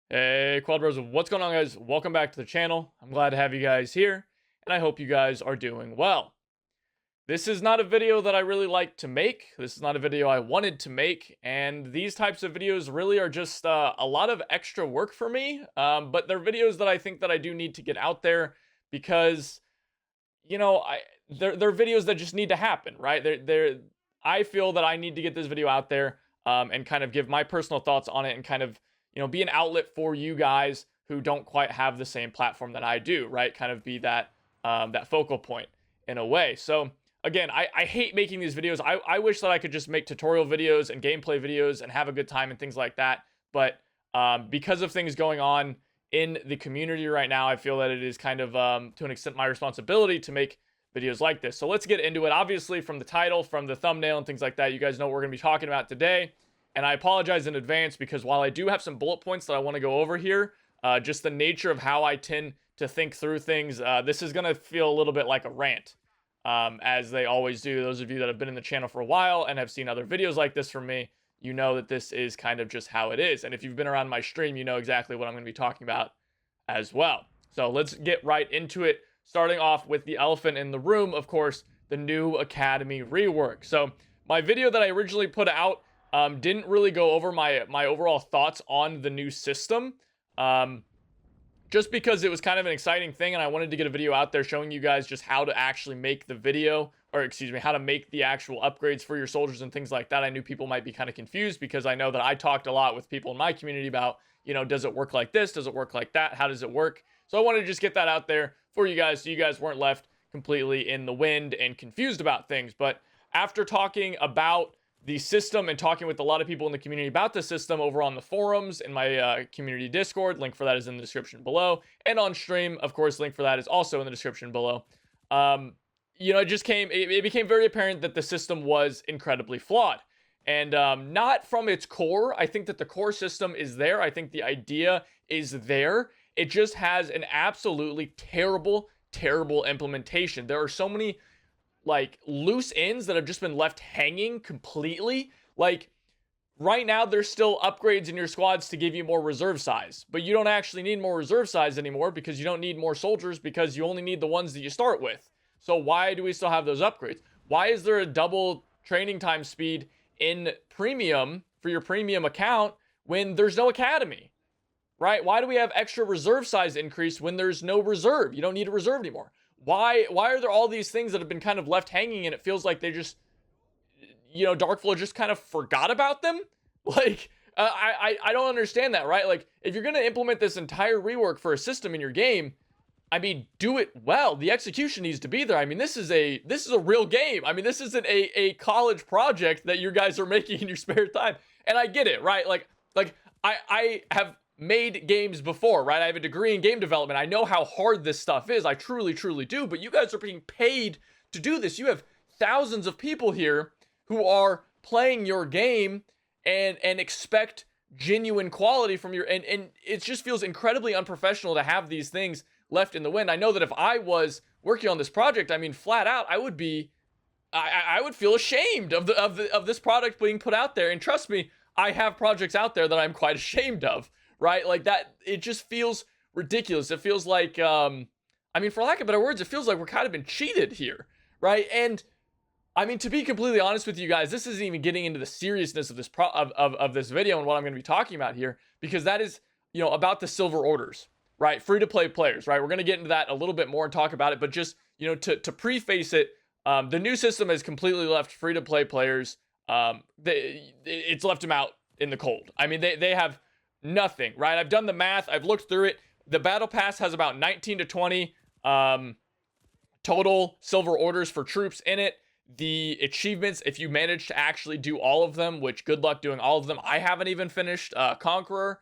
Hey, Quad Bros, what's going on, guys? Welcome back to the channel. I'm glad to have you guys here, and I hope you guys are doing well. This is not a video that I really like to make. This is not a video I wanted to make, and these types of videos really are just a lot of extra work for me. But they're videos that I think that I do need to get out there because, you know, they're videos that just need to happen, right? I feel that I need to get this video out there, and kind of give my personal thoughts on it and kind of be an outlet for you guys who don't quite have the same platform that I do, right? Kind of be that that focal point in a way. So again, I hate making these videos. I wish that I could just make tutorial videos and gameplay videos and have a good time and things like that. But because of things going on in the community right now, I feel that it is kind of to an extent my responsibility to make videos like this. So let's get into it. Obviously, from the title, from the thumbnail and things like that, you guys know what we're going to be talking about today. And I apologize in advance because while I do have some bullet points that I want to go over here, just the nature of how I tend to think through things, this is going to feel a little bit like a rant, as they always do. Those of you that have been in the channel for a while and have seen other videos like this from me, you know that this is kind of just how it is. And if you've been around my stream, you know exactly what I'm going to be talking about as well. So let's get right into it, starting off with the elephant in the room, of course, the new Academy rework. So my video that I originally put out didn't really go over my overall thoughts on the new system, just because it was kind of an exciting thing and I wanted to get a video out there showing you guys just how to actually make the video, or excuse me, how to make the actual upgrades for your soldiers and things like that. I knew people might be kind of confused because I know that I talked a lot with people in my community about, does it work like this? Does it work like that? How does it work? So I wanted to just get that out there for you guys so you guys weren't left completely in the wind and confused about things. But after talking about the system and talking with a lot of people in the community about the system over on the forums in my community Discord, link for that is in the description below, and on stream, of course, link for that is also in the description below. It became very apparent that the system was incredibly flawed, and not from its core. I think that the core system is there. I think the idea is there. It just has an absolutely terrible implementation. There are so many loose ends that have just been left hanging completely. Like right now, there's still upgrades in your squads to give you more reserve size, but you don't actually need more reserve size anymore because you don't need more soldiers because you only need the ones that you start with. So why do we still have those upgrades? Why is there a double training time speed in premium for your premium account when there's no academy, right? Why do we have extra reserve size increase when there's no reserve? You don't need a reserve anymore. Why are there all these things that have been kind of left hanging and it feels like they just, Darkflow just kind of forgot about them? Like, I don't understand that, right? Like, if you're going to implement this entire rework for a system in your game, I mean, do it well. The execution needs to be there. I mean, this is a real game. I mean, this isn't a college project that you guys are making in your spare time. And I get it, right? Like I have made games before, right? I have a degree in game development. I know how hard this stuff is. I truly do. But you guys are being paid to do this. You have thousands of people here who are playing your game and expect genuine quality from your, and it just feels incredibly unprofessional to have these things left in the wind. I know that if I was working on this project, I mean, flat out, I would feel ashamed of this product being put out there. And trust me, I have projects out there that I'm quite ashamed of. Right? Like that, it just feels ridiculous. It feels like, I mean, for lack of better words, it feels like we're kind of been cheated here, right? And I mean, to be completely honest with you guys, this isn't even getting into the seriousness of this of this video and what I'm going to be talking about here, because that is, about the silver orders, right? Free to play players, right? We're going to get into that a little bit more and talk about it, but just, to preface it, the new system has completely left free to play players. It's left them out in the cold. I mean, they have nothing, right? I've done the math. I've looked through it. The battle pass has about 19 to 20 total silver orders for troops in it. The achievements, if you manage to actually do all of them, which good luck doing all of them. I haven't even finished Conqueror.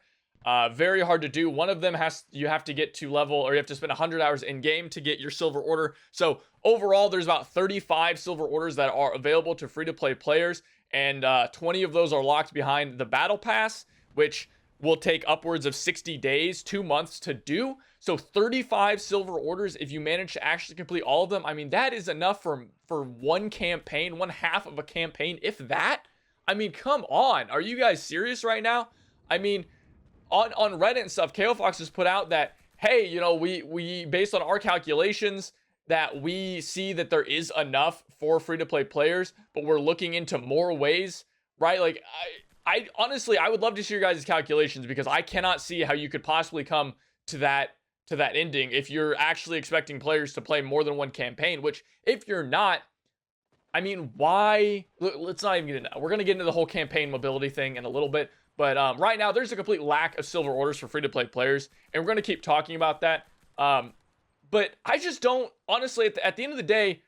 Very hard to do. One of them you have to get to level, or you have to spend 100 hours in game to get your silver order. So overall, there's about 35 silver orders that are available to free to play players, and 20 of those are locked behind the battle pass, which will take upwards of 60 days, 2 months to do. So 35 silver orders, if you manage to actually complete all of them, I mean, that is enough for one campaign, one half of a campaign, if that. I mean, come on. Are you guys serious right now? I mean, on Reddit and stuff, KO Fox has put out that, hey, you know, we based on our calculations that we see that there is enough for free-to-play players, but we're looking into more ways, right? Like, I honestly, I would love to see your guys' calculations, because I cannot see how you could possibly come to that ending if you're actually expecting players to play more than one campaign, which if you're not, I mean, why? Let's not even get into that. We're going to get into the whole campaign mobility thing in a little bit. But right now, there's a complete lack of silver orders for free-to-play players, and we're going to keep talking about that. But I just don't, honestly, at the end of the day,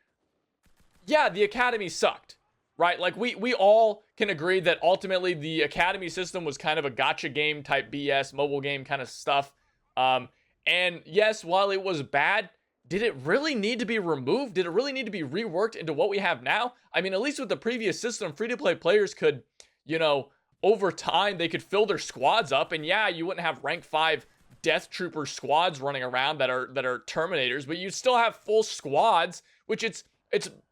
yeah, the academy sucked, right? Like, we all can agree that ultimately the academy system was kind of a gotcha game type BS, mobile game kind of stuff. And yes, while it was bad, did it really need to be removed? Did it really need to be reworked into what we have now? I mean, at least with the previous system, free-to-play players could, you know, over time, they could fill their squads up. And yeah, you wouldn't have rank 5 Death Trooper squads running around that are Terminators, but you'd still have full squads, which it's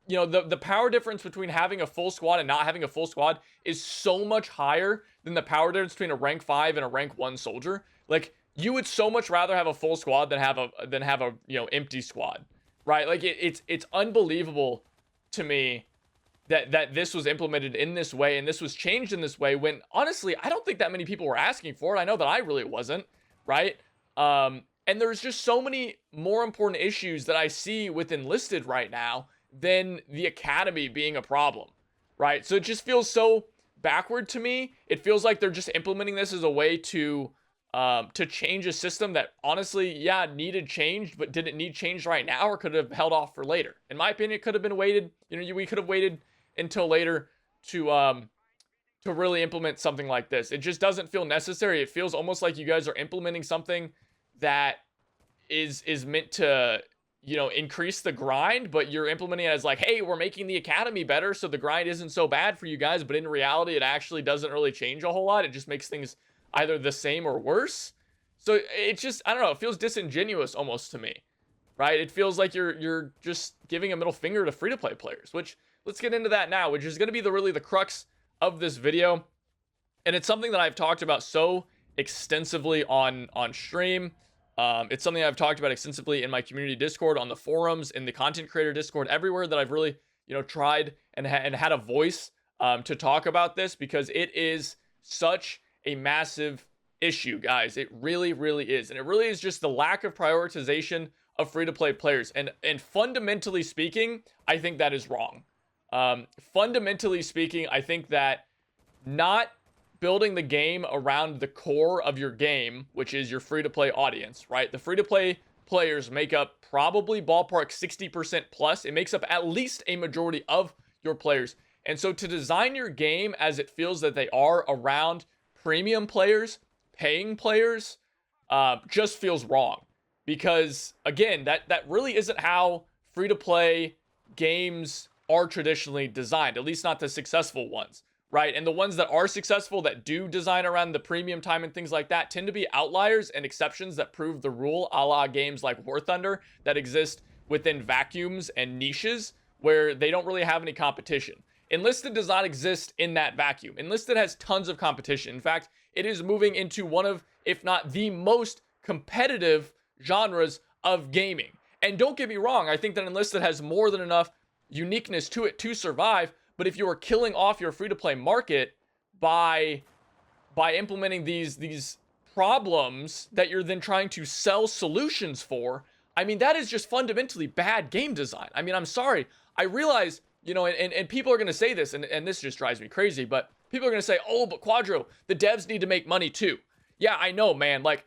you know, the power difference between having a full squad and not having a full squad is so much higher than the power difference between a rank 5 and a rank 1 soldier. Like, you would so much rather have a full squad than have a you know, empty squad, right? Like, it's unbelievable to me that this was implemented in this way and this was changed in this way, when honestly I don't think that many people were asking for it. I know that I really wasn't, right? And there's just so many more important issues that I see with Enlisted right now than the academy being a problem, right? So it just feels so backward to me. It feels like they're just implementing this as a way to change a system that honestly, yeah, needed changed, but did it need changed right now, or could have held off for later? In my opinion, it could have been waited. You know, we could have waited until later to really implement something like this. It just doesn't feel necessary. It feels almost like you guys are implementing something that is meant to, you know, increase the grind, but you're implementing it as like, hey, we're making the academy better, so the grind isn't so bad for you guys. But in reality, it actually doesn't really change a whole lot. It just makes things either the same or worse. So it just, I don't know, it feels disingenuous almost to me, right? It feels like you're just giving a middle finger to free-to-play players, which, let's get into that now, which is going to be really the crux of this video. And it's something that I've talked about so extensively on stream. It's something I've talked about extensively in my community Discord, on the forums, in the content creator Discord, everywhere that I've really, you know, tried and had a voice to talk about this, because it is such a massive issue, guys. It really, really is. And it really is just the lack of prioritization of free-to-play players. And fundamentally speaking, I think that is wrong. Fundamentally speaking, I think that not building the game around the core of your game, which is your free-to-play audience, right? The free-to-play players make up probably ballpark 60% plus. It makes up at least a majority of your players. And so to design your game as it feels that they are around premium players, paying players, just feels wrong. Because again, that really isn't how free-to-play games are traditionally designed, at least not the successful ones, right? And the ones that are successful, that do design around the premium time and things like that, tend to be outliers and exceptions that prove the rule, a la games like War Thunder that exist within vacuums and niches where they don't really have any competition. Enlisted does not exist in that vacuum. Enlisted has tons of competition. In fact, it is moving into one of, if not the most competitive genres of gaming. And don't get me wrong, I think that Enlisted has more than enough uniqueness to it to survive. But if you are killing off your free-to-play market by implementing these problems that you're then trying to sell solutions for, I mean, that is just fundamentally bad game design. I mean, I'm sorry. I realize, you know, and people are going to say this, and this just drives me crazy, but people are going to say, oh, but Quadro, the devs need to make money too. Yeah, I know, man. Like,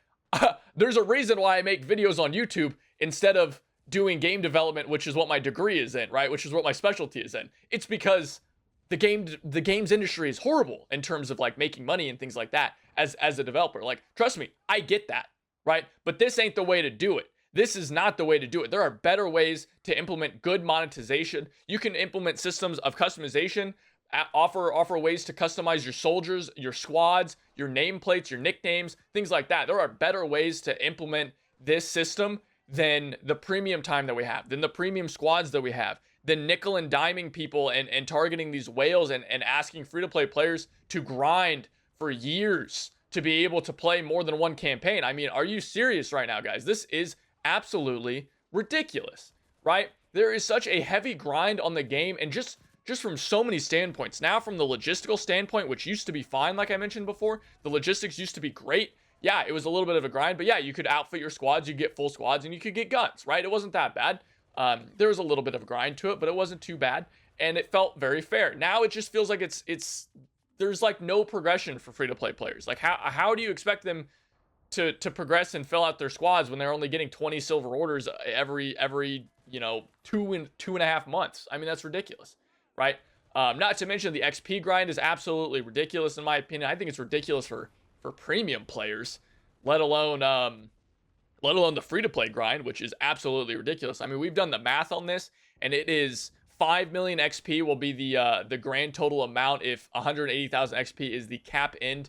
there's a reason why I make videos on YouTube instead of doing game development, which is what my degree is in, right? Which is what my specialty is in. It's because the games industry is horrible in terms of like making money and things like that as a developer. Like, trust me, I get that, right? But this ain't the way to do it. This is not the way to do it. There are better ways to implement good monetization. You can implement systems of customization, offer ways to customize your soldiers, your squads, your nameplates, your nicknames, things like that. There are better ways to implement this system than the premium time that we have, than the premium squads that we have, than nickel and diming people and targeting these whales and asking free-to-play players to grind for years to be able to play more than one campaign. I mean, are you serious right now, guys? This is absolutely ridiculous, right? There is such a heavy grind on the game, and just from so many standpoints. Now, from the logistical standpoint, which used to be fine, like I mentioned before, the logistics used to be great. Yeah, it was a little bit of a grind, but yeah, you could outfit your squads, you get full squads, and you could get guns, right? It wasn't that bad. There was a little bit of a grind to it, but it wasn't too bad, and it felt very fair. Now it just feels like there's like no progression for free-to-play players. Like, how do you expect them to progress and fill out their squads when they're only getting 20 silver orders every 2.5 months? I mean, that's ridiculous, right? Not to mention the XP grind is absolutely ridiculous in my opinion. I think it's ridiculous for premium players, let alone the free-to-play grind, which is absolutely ridiculous. I mean, we've done the math on this, and it is 5 million XP will be the grand total amount if 180,000 XP is the cap end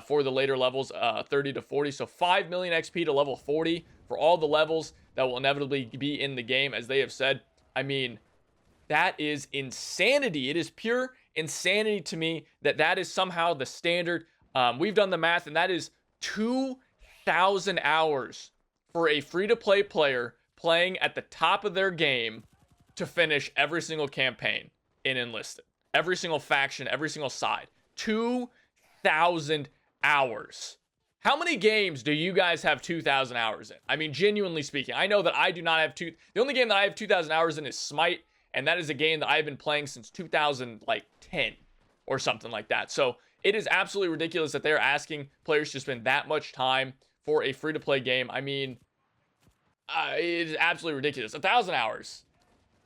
for the later levels, 30 to 40. So 5 million XP to level 40 for all the levels that will inevitably be in the game, as they have said. I mean, that is insanity. It is pure insanity to me that is somehow the standard. We've done the math, and that is 2,000 hours for a free-to-play player playing at the top of their game to finish every single campaign in Enlisted. Every single faction, every single side. 2,000 hours. How many games do you guys have 2,000 hours in? I mean, genuinely speaking, I know that I do not have the only game that I have 2,000 hours in is Smite, and that is a game that I've been playing since 2010 or something like that. So it is absolutely ridiculous that they're asking players to spend that much time for a free-to-play game. I mean, it is absolutely ridiculous. 1,000 hours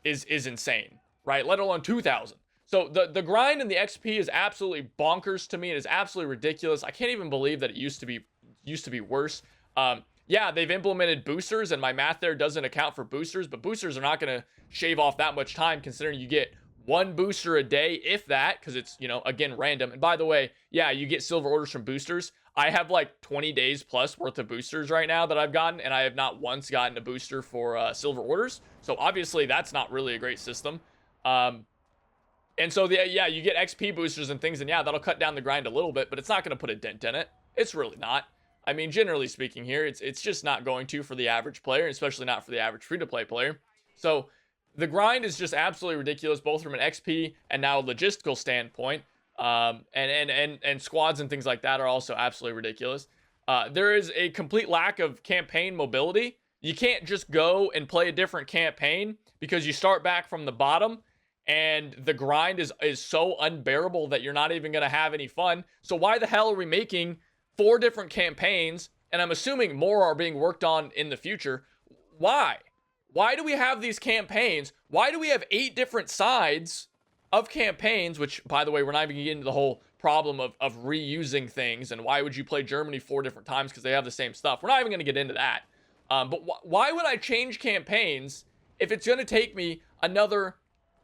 is insane, right? Let alone 2,000. So the grind and the XP is absolutely bonkers to me. It is absolutely ridiculous. I can't even believe that it used to be worse. Yeah, they've implemented boosters, and my math there doesn't account for boosters, but boosters are not going to shave off that much time, considering you get one booster a day, if that, because it's, again, random. And by the way, yeah, you get silver orders from boosters. I have like 20 days plus worth of boosters right now that I've gotten, and I have not once gotten a booster for silver orders. So obviously that's not really a great system. And so you get XP boosters and things, and yeah, that'll cut down the grind a little bit, but it's not going to put a dent in it. It's really not. I mean, generally speaking here, it's just not going to for the average player, especially not for the average free-to-play player. So the grind is just absolutely ridiculous, both from an XP and now a logistical standpoint. And squads and things like that are also absolutely ridiculous. There is a complete lack of campaign mobility. You can't just go and play a different campaign because you start back from the bottom, and the grind is so unbearable that you're not even going to have any fun. So why the hell are we making 4 different campaigns? And I'm assuming more are being worked on in the future. Why? Why do we have these campaigns? Why do we have 8 different sides of campaigns, which, by the way, we're not even getting into the whole problem of reusing things, and why would you play Germany 4 different times because they have the same stuff? We're not even going to get into that. But why would I change campaigns if it's going to take me another,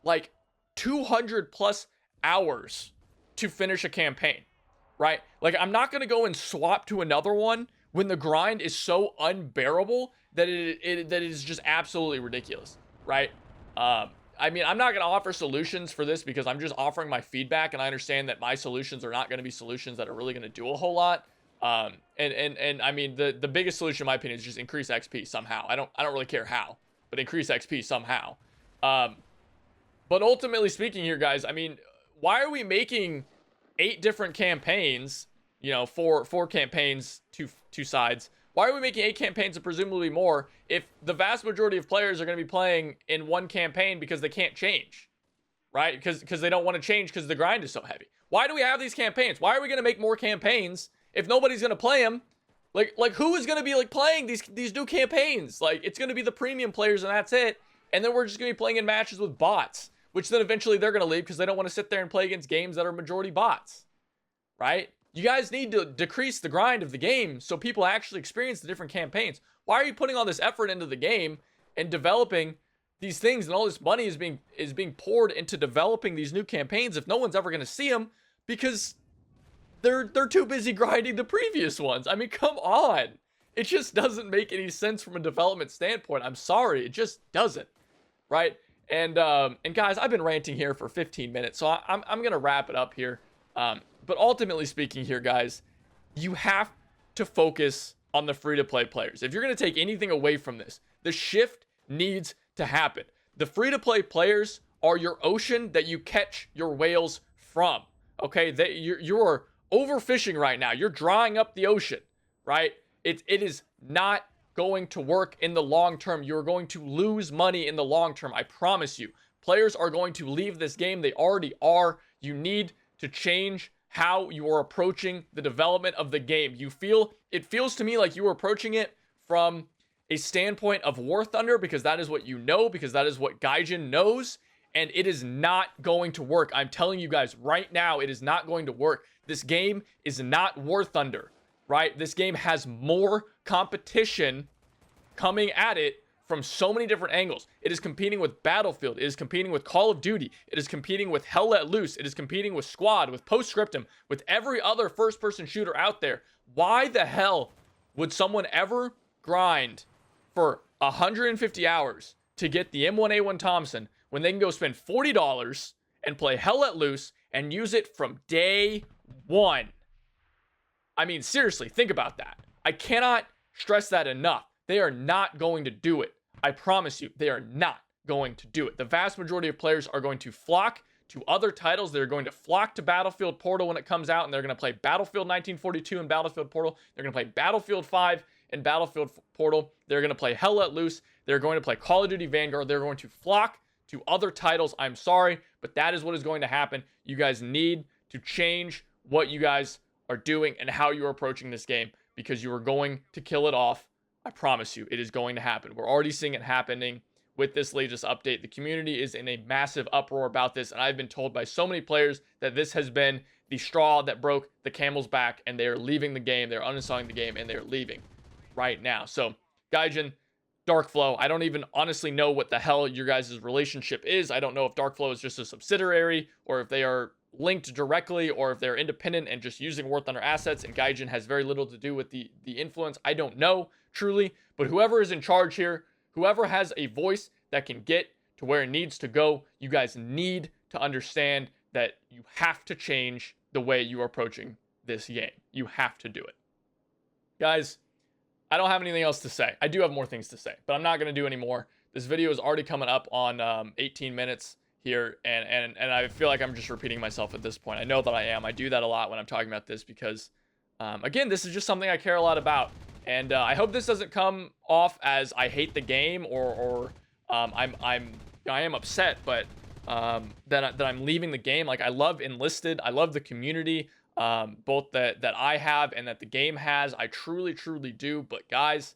like, 200 plus hours to finish a campaign, right? Like, I'm not going to go and swap to another one when the grind is so unbearable that it is just absolutely ridiculous, right? I mean, I'm not going to offer solutions for this because I'm just offering my feedback, and I understand that my solutions are not going to be solutions that are really going to do a whole lot. And I mean, the biggest solution in my opinion is just increase XP somehow. I don't really care how, but increase XP somehow. But ultimately speaking here, guys, I mean, why are we making 8 different campaigns, 4 campaigns, two sides? Why are we making 8 campaigns and presumably more if the vast majority of players are going to be playing in one campaign because they can't change, right? Because they don't want to change because the grind is so heavy. Why do we have these campaigns? Why are we going to make more campaigns if nobody's going to play them? Like who is going to be like playing these new campaigns? Like, it's going to be the premium players, and that's it. And then we're just going to be playing in matches with bots, which then eventually they're going to leave because they don't want to sit there and play against games that are majority bots, right? You guys need to decrease the grind of the game so people actually experience the different campaigns. Why are you putting all this effort into the game and developing these things, and all this money is being poured into developing these new campaigns if no one's ever going to see them because they're too busy grinding the previous ones? I mean, come on. It just doesn't make any sense from a development standpoint. I'm sorry, it just doesn't, right? And guys, I've been ranting here for 15 minutes, so I'm going to wrap it up here. But ultimately speaking here, guys, You have to focus on the free-to-play players. If you're going to take anything away from this, the shift needs to happen. The free-to-play players are your ocean that you catch your whales from. Okay, you're overfishing right now. You're drying up the ocean, right? It is not going to work in the long term. You're going to lose money in the long term. I promise you. Players are going to leave this game. They already are. You need to change how you are approaching the development of the game. It feels to me like you are approaching it from a standpoint of War Thunder, because that is what you know, because that is what Gaijin knows, and it is not going to work. I'm telling you guys right now, it is not going to work. This game is not War Thunder, right? This game has more competition coming at it from so many different angles. It is competing with Battlefield. It is competing with Call of Duty. It is competing with Hell Let Loose. It is competing with Squad, with Postscriptum, with every other first-person shooter out there. Why the hell would someone ever grind for 150 hours to get the M1A1 Thompson when they can go spend $40 and play Hell Let Loose and use it from day one? I mean, seriously, think about that. I cannot stress that enough. They are not going to do it. I promise you, they are not going to do it. The vast majority of players are going to flock to other titles. They're going to flock to Battlefield Portal when it comes out, and they're going to play Battlefield 1942 and Battlefield Portal. They're going to play Battlefield 5 and Battlefield Portal. They're going to play Hell Let Loose. They're going to play Call of Duty Vanguard. They're going to flock to other titles. I'm sorry, but that is what is going to happen. You guys need to change what you guys are doing and how you're approaching this game, because you are going to kill it off. I promise you, it is going to happen. We're already seeing it happening with this latest update. The community is in a massive uproar about this, and I've been told by so many players that this has been the straw that broke the camel's back, and they are leaving the game. They're uninstalling the game, and they're leaving right now. So, Gaijin, Darkflow, I don't even honestly know what the hell your guys' relationship is. I don't know if Darkflow is just a subsidiary, or if they are linked directly, or if they're independent and just using War Thunder assets, and Gaijin has very little to do with the influence. I don't know, truly, but whoever is in charge here, whoever has a voice that can get to where it needs to go, you guys need to understand that you have to change the way you are approaching this game. You have to do it. Guys, I don't have anything else to say. I do have more things to say, but I'm not going to do any more. This video is already coming up on 18 minutes here, and I feel like I'm just repeating myself at this point. I know that I am. I do that a lot when I'm talking about this because, again, this is just something I care a lot about. And I hope this doesn't come off as I hate the game or I am upset, but that I'm leaving the game. Like, I love Enlisted. I love the community, both that I have and that the game has. I truly, truly do. But guys,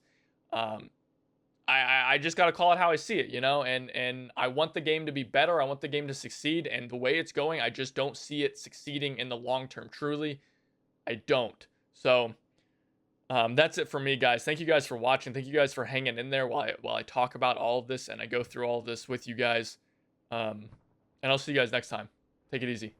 I just got to call it how I see it, you know, and I want the game to be better. I want the game to succeed. And the way it's going, I just don't see it succeeding in the long term. Truly, I don't. So that's it for me, guys. Thank you guys for watching. Thank you guys for hanging in there while I talk about all of this and I go through all of this with you guys. And I'll see you guys next time. Take it easy.